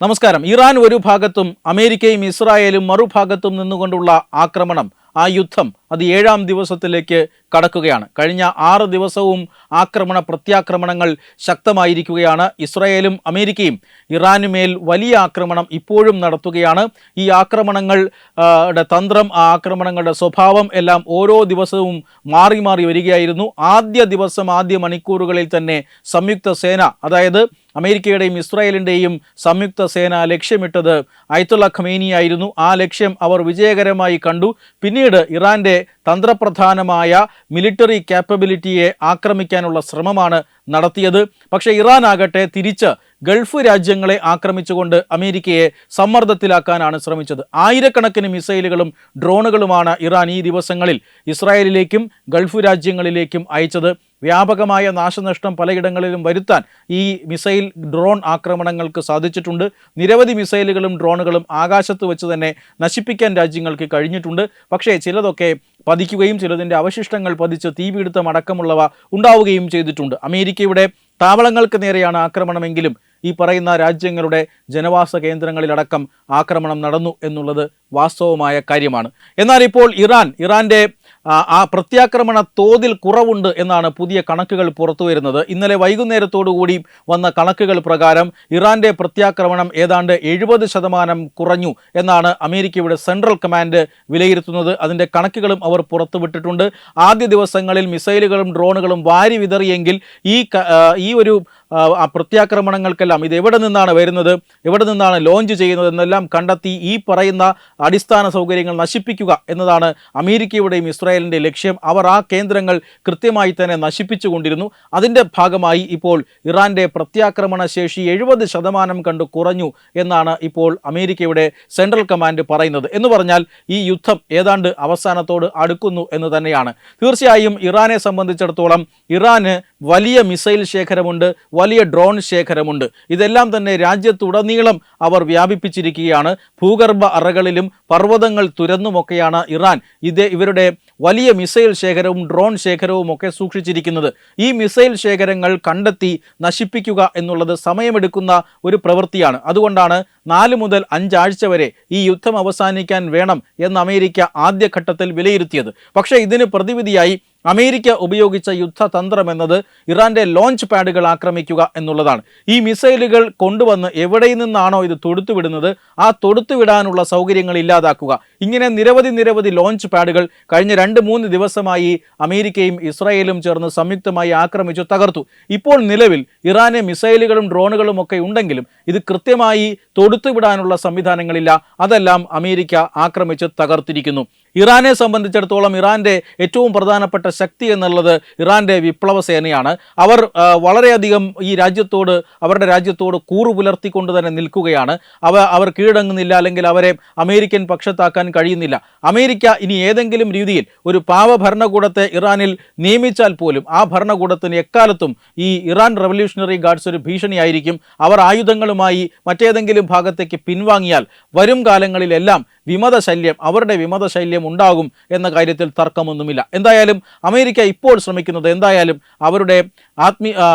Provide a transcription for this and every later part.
നമസ്കാരം. ഇറാൻ ഒരു ഭാഗത്തും അമേരിക്കയും ഇസ്രായേലും മറുഭാഗത്തും നിന്നുകൊണ്ടുള്ള ആക്രമണം, ആ യുദ്ധം അത് 7-ാം ദിവസത്തിലേക്ക് കടക്കുകയാണ്. കഴിഞ്ഞ 6 ദിവസവും പ്രത്യാക്രമണങ്ങൾ ശക്തമായിരിക്കുകയാണ്. ഇസ്രായേലും അമേരിക്കയും ഇറാനുമേൽ വലിയ ആക്രമണം ഇപ്പോഴും നടത്തുകയാണ്. ഈ ആക്രമണങ്ങളുടെ തന്ത്രം, ആ ആക്രമണങ്ങളുടെ സ്വഭാവം എല്ലാം ഓരോ ദിവസവും മാറി മാറി വരികയായിരുന്നു. ആദ്യ മണിക്കൂറുകളിൽ തന്നെ സംയുക്ത സേന, അതായത് അമേരിക്കയുടെയും ഇസ്രായേലിൻ്റെയും സംയുക്ത സേന ലക്ഷ്യമിട്ടത് അയത്തുള്ള ഖമേനിയായിരുന്നു. ആ ലക്ഷ്യം അവർ വിജയകരമായി കണ്ടു. പിന്നീട് ഇറാൻ്റെ തന്ത്രപ്രധാനമായ മിലിറ്ററി ക്യാപ്പബിലിറ്റിയെ ആക്രമിക്കാനുള്ള ശ്രമമാണ് നടത്തിയത്. പക്ഷേ ഇറാൻ ആകട്ടെ തിരിച്ച് ഗൾഫ് രാജ്യങ്ങളെ ആക്രമിച്ചുകൊണ്ട് അമേരിക്കയെ സമ്മർദ്ദത്തിലാക്കാനാണ് ശ്രമിച്ചത്. ആയിരക്കണക്കിന് മിസൈലുകളും ഡ്രോണുകളുമാണ് ഇറാൻ ഈ ദിവസങ്ങളിൽ ഇസ്രായേലിലേക്കും ഗൾഫ് രാജ്യങ്ങളിലേക്കും അയച്ചത്. വ്യാപകമായ നാശനഷ്ടം പലയിടങ്ങളിലും വരുത്താൻ ഈ മിസൈൽ ഡ്രോൺ ആക്രമണങ്ങൾക്ക് സാധിച്ചിട്ടുണ്ട്. നിരവധി മിസൈലുകളും ഡ്രോണുകളും ആകാശത്ത് വെച്ച് തന്നെ നശിപ്പിക്കാൻ രാജ്യങ്ങൾക്ക് കഴിഞ്ഞിട്ടുണ്ട്. പക്ഷേ ചിലതൊക്കെ പതിക്കുകയും ചിലതിൻ്റെ അവശിഷ്ടങ്ങൾ പതിച്ച് തീപിടുത്തം അടക്കമുള്ളവ ഉണ്ടാവുകയും ചെയ്തിട്ടുണ്ട്. അമേരിക്കയുടെ താവളങ്ങൾക്ക് നേരെയാണ് ആക്രമണമെങ്കിലും ഈ പറയുന്ന രാജ്യങ്ങളുടെ ജനവാസ കേന്ദ്രങ്ങളിലടക്കം ആക്രമണം നടന്നു എന്നുള്ളത് വാസ്തവമായ കാര്യമാണ്. എന്നാൽ ഇപ്പോൾ ഇറാൻ്റെ ആ പ്രത്യാക്രമണ തോതിൽ കുറവുണ്ട് എന്നാണ് പുതിയ കണക്കുകൾ പുറത്തു വരുന്നത്. ഇന്നലെ വൈകുന്നേരത്തോടുകൂടി വന്ന കണക്കുകൾ പ്രകാരം ഇറാൻ്റെ പ്രത്യാക്രമണം ഏതാണ്ട് 70% കുറഞ്ഞു എന്നാണ് അമേരിക്കയുടെ സെൻട്രൽ കമാൻഡ് വിലയിരുത്തുന്നത്. അതിൻ്റെ കണക്കുകളും അവർ പുറത്തുവിട്ടിട്ടുണ്ട്. ആദ്യ ദിവസങ്ങളിൽ മിസൈലുകളും ഡ്രോണുകളും വാരി വിതറിയെങ്കിൽ ഈ ഒരു പ്രത്യാക്രമണങ്ങൾക്കെല്ലാം ഇത് എവിടെ നിന്നാണ് വരുന്നത്, എവിടെ നിന്നാണ് ലോഞ്ച് ചെയ്യുന്നത് എന്നെല്ലാം കണ്ടെത്തി ഈ പറയുന്ന അടിസ്ഥാന സൗകര്യങ്ങൾ നശിപ്പിക്കുക എന്നതാണ് അമേരിക്കയുടെയും ഇസ്രായേലിൻ്റെ ലക്ഷ്യം. അവർ ആ കേന്ദ്രങ്ങൾ കൃത്യമായി തന്നെ നശിപ്പിച്ചുകൊണ്ടിരുന്നു. അതിൻ്റെ ഭാഗമായി ഇപ്പോൾ ഇറാൻ്റെ പ്രത്യാക്രമണ ശേഷി 70% കണ്ട് കുറഞ്ഞു എന്നാണ് ഇപ്പോൾ അമേരിക്കയുടെ സെൻട്രൽ കമാൻഡ് പറയുന്നത്. എന്ന് പറഞ്ഞാൽ ഈ യുദ്ധം ഏതാണ്ട് അവസാനത്തോട് അടുക്കുന്നു എന്ന് തന്നെയാണ്. തീർച്ചയായും ഇറാനെ സംബന്ധിച്ചിടത്തോളം ഇറാന് വലിയ മിസൈൽ ശേഖരമുണ്ട്, വലിയ ഡ്രോൺ ശേഖരമുണ്ട്. ഇതെല്ലാം തന്നെ രാജ്യത്തുടനീളം അവർ വ്യാപിപ്പിച്ചിരിക്കുകയാണ്. ഭൂഗർഭ അറകളിലും പർവ്വതങ്ങൾ തുരന്നുമൊക്കെയാണ് ഇറാൻ ഇവരുടെ വലിയ മിസൈൽ ശേഖരവും ഡ്രോൺ ശേഖരവും ഒക്കെ സൂക്ഷിച്ചിരിക്കുന്നത്. ഈ മിസൈൽ ശേഖരങ്ങൾ കണ്ടെത്തി നശിപ്പിക്കുക എന്നുള്ളത് സമയമെടുക്കുന്ന ഒരു പ്രവൃത്തിയാണ്. അതുകൊണ്ടാണ് 4 മുതൽ 5 ആഴ്ച വരെ ഈ യുദ്ധം അവസാനിക്കാൻ വേണം എന്ന് അമേരിക്ക ആദ്യഘട്ടത്തിൽ വിലയിരുത്തിയത്. പക്ഷേ ഇതിന് പ്രതിവിധിയായി അമേരിക്ക ഉപയോഗിച്ച യുദ്ധതന്ത്രം എന്നത് ഇറാൻ്റെ ലോഞ്ച് പാഡുകൾ ആക്രമിക്കുക എന്നുള്ളതാണ്. ഈ മിസൈലുകൾ കൊണ്ടുവന്ന് എവിടെ നിന്നാണോ ഇത് തൊടുത്തുവിടുന്നത് ആ തൊടുത്തുവിടാനുള്ള സൗകര്യങ്ങൾ ഇല്ലാതാക്കുക. ഇങ്ങനെ നിരവധി ലോഞ്ച് പാഡുകൾ കഴിഞ്ഞ 2-3 ദിവസമായി അമേരിക്കയും ഇസ്രായേലും ചേർന്ന് സംയുക്തമായി ആക്രമിച്ചു തകർത്തു. ഇപ്പോൾ നിലവിൽ ഇറാന് മിസൈലുകളും ഡ്രോണുകളും ഒക്കെ ഉണ്ടെങ്കിലും ഇത് കൃത്യമായി തൊടുത്തുവിടാനുള്ള സംവിധാനങ്ങളില്ല. അതെല്ലാം അമേരിക്ക ആക്രമിച്ച് തകർത്തിരിക്കുന്നു. ഇറാനെ സംബന്ധിച്ചിടത്തോളം ഇറാൻ്റെ ഏറ്റവും പ്രധാനപ്പെട്ട ശക്തി എന്നുള്ളത് ഇറാൻ്റെ വിപ്ലവ സേനയാണ്. അവർ വളരെയധികം ഈ അവരുടെ രാജ്യത്തോട് കൂറു പുലർത്തിക്കൊണ്ട് തന്നെ നിൽക്കുകയാണ്. അവർ കീഴടങ്ങുന്നില്ല, അല്ലെങ്കിൽ അവരെ അമേരിക്കൻ പക്ഷത്താക്കാൻ കഴിയുന്നില്ല. അമേരിക്ക ഇനി ഏതെങ്കിലും രീതിയിൽ ഒരു പാവ ഭരണകൂടത്തെ ഇറാനിൽ നിയമിച്ചാൽ പോലും ആ ഭരണകൂടത്തിന് എക്കാലത്തും ഈ ഇറാൻ റവല്യൂഷണറി ഗാർഡ്സ് ഒരു ഭീഷണിയായിരിക്കും. അവർ ആയുധങ്ങളുമായി മറ്റേതെങ്കിലും ഭാഗത്തേക്ക് പിൻവാങ്ങിയാൽ വരും കാലങ്ങളിലെല്ലാം അവരുടെ വിമതശല്യം ഉണ്ടാകും എന്ന കാര്യത്തിൽ തർക്കമൊന്നുമില്ല. എന്തായാലും അമേരിക്ക ഇപ്പോൾ ശ്രമിക്കുന്നത്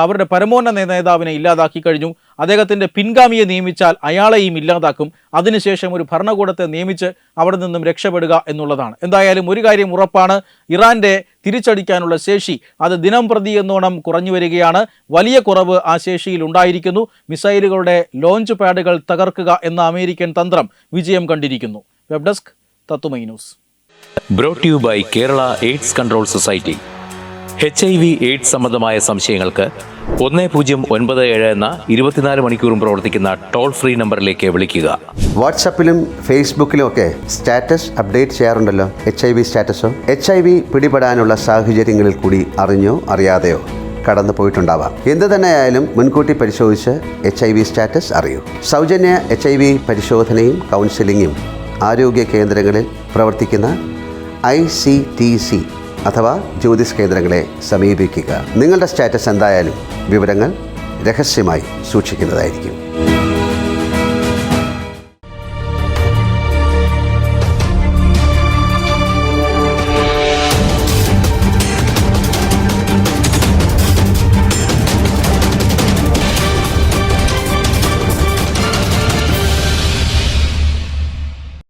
അവരുടെ പരമോന്നത നേതാവിനെ ഇല്ലാതാക്കി കഴിഞ്ഞു. അദ്ദേഹത്തിൻ്റെ പിൻഗാമിയെ നിയമിച്ചാൽ അയാളെയും ഇല്ലാതാക്കും. അതിനുശേഷം ഒരു ഭരണകൂടത്തെ നിയമിച്ച് അവിടെ നിന്നും രക്ഷപ്പെടുക എന്നുള്ളതാണ്. എന്തായാലും ഒരു കാര്യം ഉറപ്പാണ്, ഇറാൻ്റെ തിരിച്ചടിക്കാനുള്ള ശേഷി അത് ദിനം പ്രതി എന്നോണം കുറഞ്ഞു വരികയാണ്. വലിയ കുറവ് ആ ശേഷിയിൽ ഉണ്ടായിരിക്കുന്നു. മിസൈലുകളുടെ ലോഞ്ച് പാഡുകൾ തകർക്കുക എന്ന അമേരിക്കൻ തന്ത്രം വിജയം കണ്ടിരിക്കുന്നു. വെബ് ഡെസ്ക് തത്തുമൈ news. Brought you by Kerala AIDS control society. HIV AIDS സംബന്ധമായ സംശയങ്ങൾക്ക് 1097 എന്ന 24 മണിക്കൂറും പ്രവർത്തിക്കുന്ന ടോൾ ഫ്രീ നമ്പറിലേക്ക് വിളിക്കുക. വാട്സാപ്പിലും ഫേസ്ബുക്കിലും ഒക്കെ സ്റ്റാറ്റസ് അപ്ഡേറ്റ് ചെയ്യാറുണ്ടല്ലോ. HIV സ്റ്റാറ്റസോ HIV പിടിപെടാനുള്ള സാഹചര്യങ്ങളിൽ കൂടി അറിഞ്ഞോ അറിയാതെയോ കടന്നു പോയിട്ടുണ്ടാവാം. എന്ത് തന്നെയായാലും മുൻകൂട്ടി പരിശോധിച്ച് HIV സ്റ്റാറ്റസ് അറിയൂ. സൗജന്യ HIV പരിശോധനയും കൗൺസിലിങ്ങും ആരോഗ്യ കേന്ദ്രങ്ങളിൽ പ്രവർത്തിക്കുന്ന ICTC അഥവാ ജ്യോതിസ് കേന്ദ്രങ്ങളെ സമീപിക്കുക. നിങ്ങളുടെ സ്റ്റാറ്റസ് എന്തായാലും വിവരങ്ങൾ രഹസ്യമായി സൂക്ഷിക്കുന്നതായിരിക്കും.